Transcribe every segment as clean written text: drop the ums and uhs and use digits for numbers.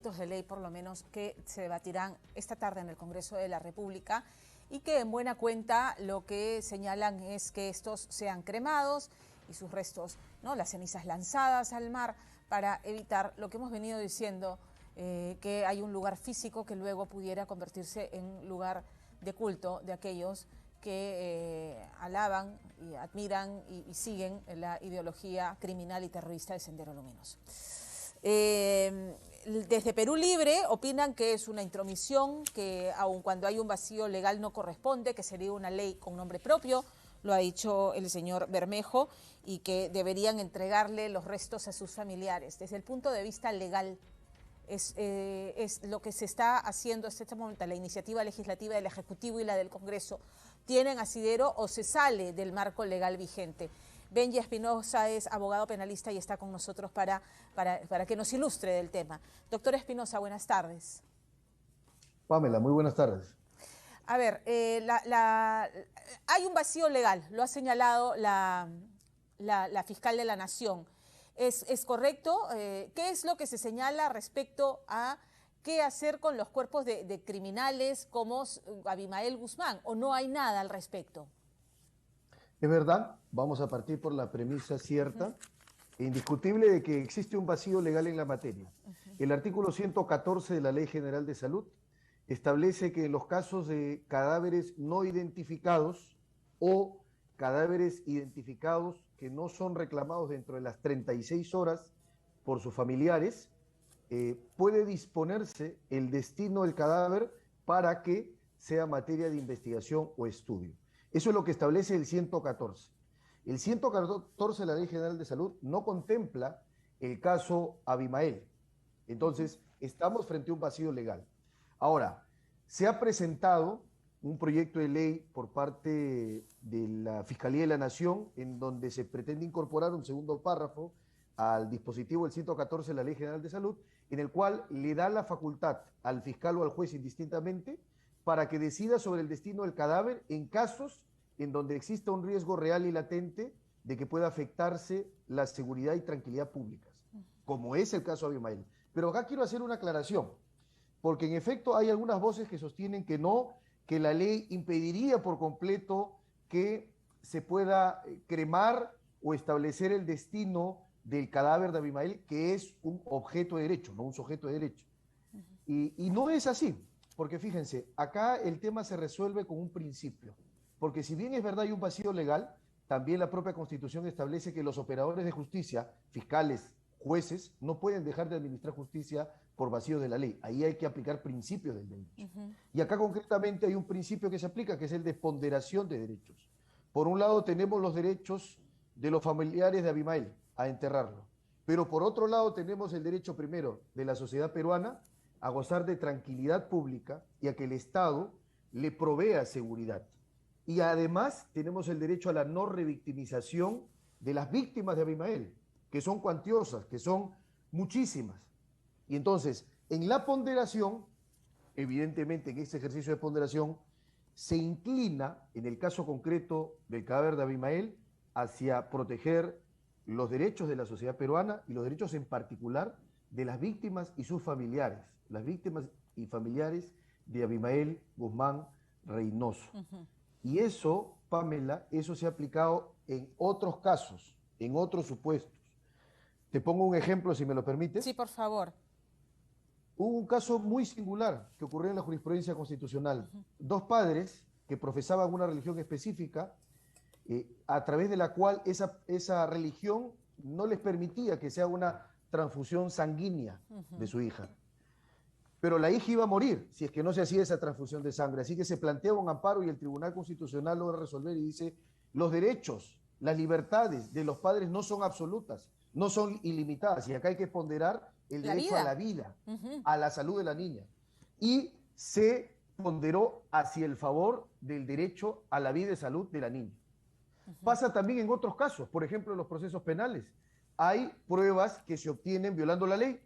proyectos de ley, por lo menos, que se debatirán esta tarde en el Congreso de la República y que en buena cuenta lo que señalan es que estos sean cremados y sus restos, ¿no?, las cenizas lanzadas al mar para evitar lo que hemos venido diciendo, que hay un lugar físico que luego pudiera convertirse en lugar de culto de aquellos que alaban y admiran y siguen la ideología criminal y terrorista de Sendero Luminoso. Desde Perú Libre opinan que es una intromisión, que aun cuando hay un vacío legal no corresponde, que sería una ley con nombre propio, lo ha dicho el señor Bermejo, y que deberían entregarle los restos a sus familiares. Desde el punto de vista legal, es lo que se está haciendo hasta este momento, la iniciativa legislativa del Ejecutivo y la del Congreso, ¿tienen asidero o se sale del marco legal vigente? Benji Espinosa es abogado penalista y está con nosotros para que nos ilustre del tema. Doctor Espinosa, buenas tardes. Pamela, muy buenas tardes. A ver, hay un vacío legal, lo ha señalado la fiscal de la Nación. ¿Es correcto? ¿Qué es lo que se señala respecto a qué hacer con los cuerpos de criminales como Abimael Guzmán? ¿O no hay nada al respecto? Es verdad, vamos a partir por la premisa cierta e indiscutible de que existe un vacío legal en la materia. El artículo 114 de la Ley General de Salud establece que en los casos de cadáveres no identificados o cadáveres identificados que no son reclamados dentro de las 36 horas por sus familiares, puede disponerse el destino del cadáver para que sea materia de investigación o estudio. Eso es lo que establece el 114. El 114 de la Ley General de Salud no contempla el caso Abimael. Entonces, estamos frente a un vacío legal. Ahora, se ha presentado un proyecto de ley por parte de la Fiscalía de la Nación en donde se pretende incorporar un segundo párrafo al dispositivo del 114 de la Ley General de Salud, en el cual le da la facultad al fiscal o al juez indistintamente para que decida sobre el destino del cadáver en casos en donde exista un riesgo real y latente de que pueda afectarse la seguridad y tranquilidad públicas, como es el caso de Abimael. Pero acá quiero hacer una aclaración, porque en efecto hay algunas voces que sostienen que no, que la ley impediría por completo que se pueda cremar o establecer el destino del cadáver de Abimael, que es un objeto de derecho, no un sujeto de derecho. Y no es así, porque fíjense, acá el tema se resuelve con un principio, porque si bien es verdad hay un vacío legal, también la propia Constitución establece que los operadores de justicia, fiscales, jueces, no pueden dejar de administrar justicia por vacío de la ley. Ahí hay que aplicar principios del derecho. Y acá concretamente hay un principio que se aplica, que es el de ponderación de derechos. Por un lado tenemos los derechos de los familiares de Abimael a enterrarlo, pero por otro lado tenemos el derecho primero de la sociedad peruana a gozar de tranquilidad pública y a que el Estado le provea seguridad. Y además tenemos el derecho a la no revictimización de las víctimas de Abimael, que son cuantiosas, que son muchísimas. Y entonces, en la ponderación, evidentemente en este ejercicio de ponderación, se inclina, en el caso concreto del cadáver de Abimael, hacia proteger los derechos de la sociedad peruana y los derechos en particular de las víctimas y sus familiares, las víctimas y familiares de Abimael Guzmán Reynoso. Y eso, Pamela, eso se ha aplicado en otros casos, en otros supuestos. Te pongo un ejemplo, si me lo permites. Sí, por favor. Hubo un caso muy singular que ocurrió en la jurisprudencia constitucional. Dos padres que profesaban una religión específica, a través de la cual esa religión no les permitía que sea una transfusión sanguínea de su hija. Pero la hija iba a morir si es que no se hacía esa transfusión de sangre. Así que se plantea un amparo y el Tribunal Constitucional logra resolver y dice: los derechos, las libertades de los padres no son absolutas, no son ilimitadas. Y acá hay que ponderar el derecho a la vida, a la salud de la niña. Y se ponderó hacia el favor del derecho a la vida y salud de la niña. Pasa también en otros casos, por ejemplo, en los procesos penales. Hay pruebas que se obtienen violando la ley,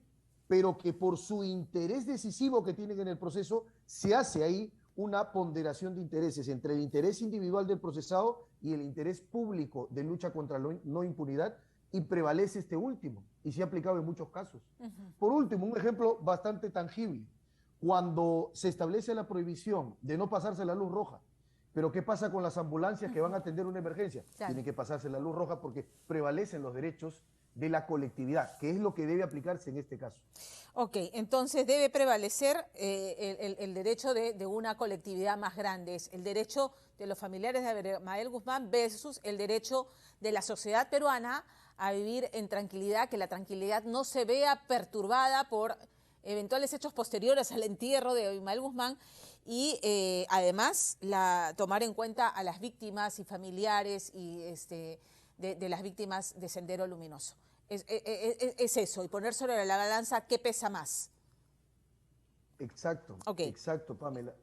pero que por su interés decisivo que tienen en el proceso, se hace ahí una ponderación de intereses entre el interés individual del procesado y el interés público de lucha contra la no impunidad, y prevalece este último, y se ha aplicado en muchos casos. Por último, un ejemplo bastante tangible, cuando se establece la prohibición de no pasarse la luz roja, pero ¿qué pasa con las ambulancias que van a atender una emergencia? Claro. Tienen que pasarse la luz roja porque prevalecen los derechos de la colectividad, que es lo que debe aplicarse en este caso. Ok, entonces debe prevalecer el derecho de una colectividad más grande, es el derecho de los familiares de Abimael Guzmán versus el derecho de la sociedad peruana a vivir en tranquilidad, que la tranquilidad no se vea perturbada por eventuales hechos posteriores al entierro de Abimael Guzmán y además tomar en cuenta a las víctimas y familiares y de las víctimas de Sendero Luminoso. Es eso, y poner sobre la balanza qué pesa más. Exacto, Okay. exacto, Pamela.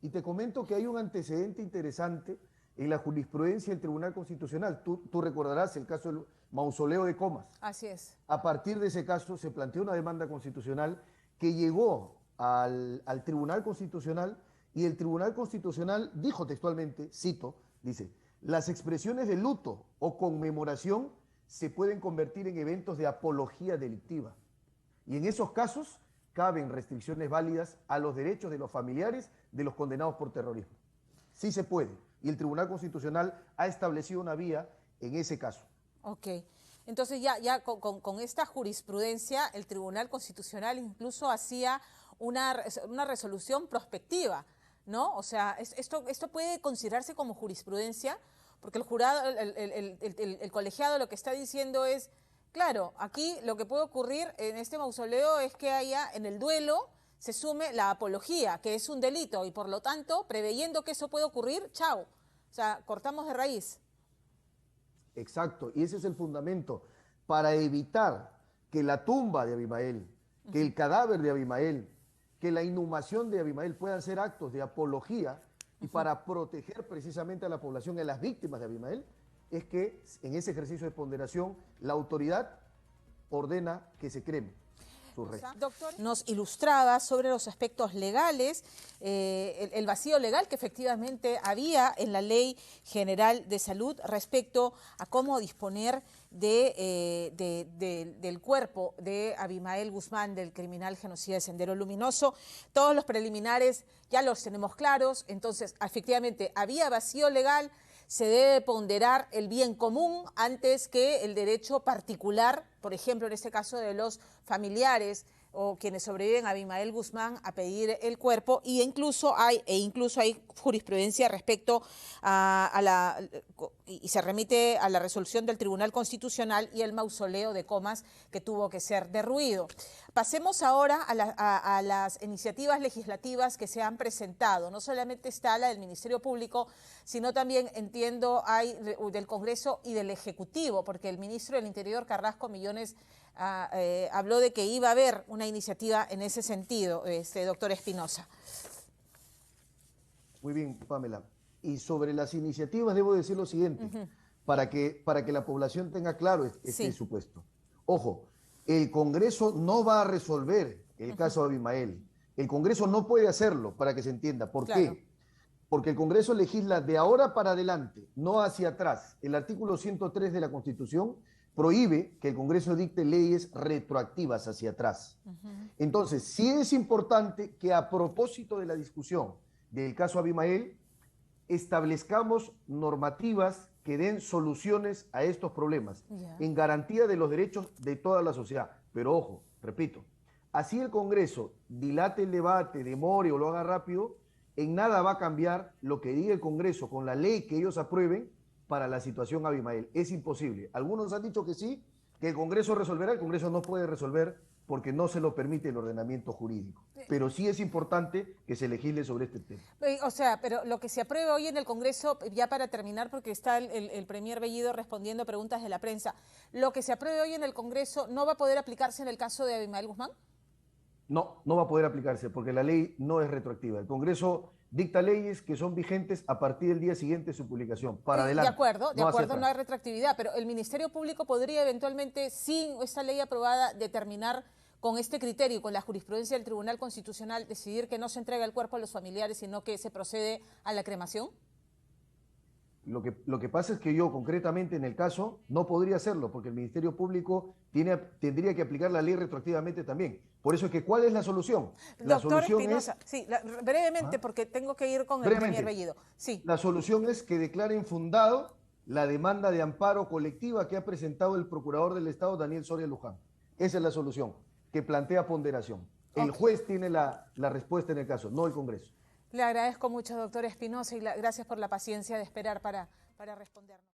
Y te comento que hay un antecedente interesante en la jurisprudencia del Tribunal Constitucional. Tú recordarás el caso del mausoleo de Comas. Así es. A partir de ese caso se planteó una demanda constitucional que llegó al Tribunal Constitucional y el Tribunal Constitucional dijo textualmente, cito, dice, las expresiones de luto o conmemoración se pueden convertir en eventos de apología delictiva. Y en esos casos caben restricciones válidas a los derechos de los familiares de los condenados por terrorismo. Sí se puede. Y el Tribunal Constitucional ha establecido una vía en ese caso. Ok. Entonces ya con esta jurisprudencia el Tribunal Constitucional incluso hacía una resolución prospectiva, ¿no? O sea, esto puede considerarse como jurisprudencia, porque el jurado, el colegiado lo que está diciendo es, claro, aquí lo que puede ocurrir en este mausoleo es que haya en el duelo se sume la apología, que es un delito, y por lo tanto, preveyendo que eso puede ocurrir, chao. O sea, cortamos de raíz. Exacto, y ese es el fundamento, para evitar que la tumba de Abimael, que el cadáver de Abimael, que la inhumación de Abimael puedan ser actos de apología y para proteger precisamente a la población y a las víctimas de Abimael, es que en ese ejercicio de ponderación la autoridad ordena que se cremen sus restos. Doctor, nos ilustraba sobre los aspectos legales, el vacío legal que efectivamente había en la Ley General de Salud respecto a cómo disponer del cuerpo de Abimael Guzmán, del criminal genocida de Sendero Luminoso. Todos los preliminares ya los tenemos claros, entonces efectivamente había vacío legal. Se debe ponderar el bien común antes que el derecho particular, por ejemplo, en este caso de los familiares o quienes sobreviven a Abimael Guzmán a pedir el cuerpo, y incluso hay jurisprudencia respecto y se remite a la resolución del Tribunal Constitucional y el mausoleo de Comas que tuvo que ser derruido. Pasemos ahora a las iniciativas legislativas que se han presentado. No solamente está la del Ministerio Público, sino también, entiendo, hay del Congreso y del Ejecutivo, porque el ministro del Interior, Carrasco Millones, habló de que iba a haber una iniciativa en ese sentido, doctor Espinosa. Muy bien, Pamela. Y sobre las iniciativas debo decir lo siguiente, para que la población tenga claro este supuesto. Ojo, el Congreso no va a resolver el caso de Abimael. El Congreso no puede hacerlo, para que se entienda. ¿Por qué? Porque el Congreso legisla de ahora para adelante, no hacia atrás. El artículo 103 de la Constitución prohíbe que el Congreso dicte leyes retroactivas hacia atrás. Entonces, sí es importante que a propósito de la discusión del caso Abimael, establezcamos normativas que den soluciones a estos problemas, en garantía de los derechos de toda la sociedad. Pero ojo, repito, así el Congreso dilate el debate, demore o lo haga rápido, en nada va a cambiar lo que diga el Congreso con la ley que ellos aprueben para la situación Abimael. Es imposible. Algunos han dicho que sí, que el Congreso resolverá. El Congreso no puede resolver porque no se lo permite el ordenamiento jurídico. Pero sí es importante que se legisle sobre este tema. O sea, pero lo que se apruebe hoy en el Congreso, ya para terminar, porque está el premier Bellido respondiendo preguntas de la prensa, ¿lo que se apruebe hoy en el Congreso no va a poder aplicarse en el caso de Abimael Guzmán? No, no va a poder aplicarse porque la ley no es retroactiva. El Congreso dicta leyes que son vigentes a partir del día siguiente de su publicación. Para adelante. De acuerdo, no hay retroactividad, pero el Ministerio Público podría eventualmente, sin esta ley aprobada, determinar con este criterio y con la jurisprudencia del Tribunal Constitucional, decidir que no se entrega el cuerpo a los familiares, sino que se procede a la cremación. Lo que pasa es que yo concretamente en el caso no podría hacerlo porque el Ministerio Público tendría que aplicar la ley retroactivamente también. Por eso es que, ¿cuál es la solución? La Doctor solución Espinosa, es, sí, brevemente, ¿ah? porque tengo que ir con el Premier Brevemente, Bellido. Sí. la solución es que declaren fundado la demanda de amparo colectiva que ha presentado el Procurador del Estado, Daniel Soria Luján. Esa es la solución, que plantea ponderación. El Ok. juez tiene la respuesta en el caso, no el Congreso. Le agradezco mucho, doctor Espinosa, y gracias por la paciencia de esperar para respondernos.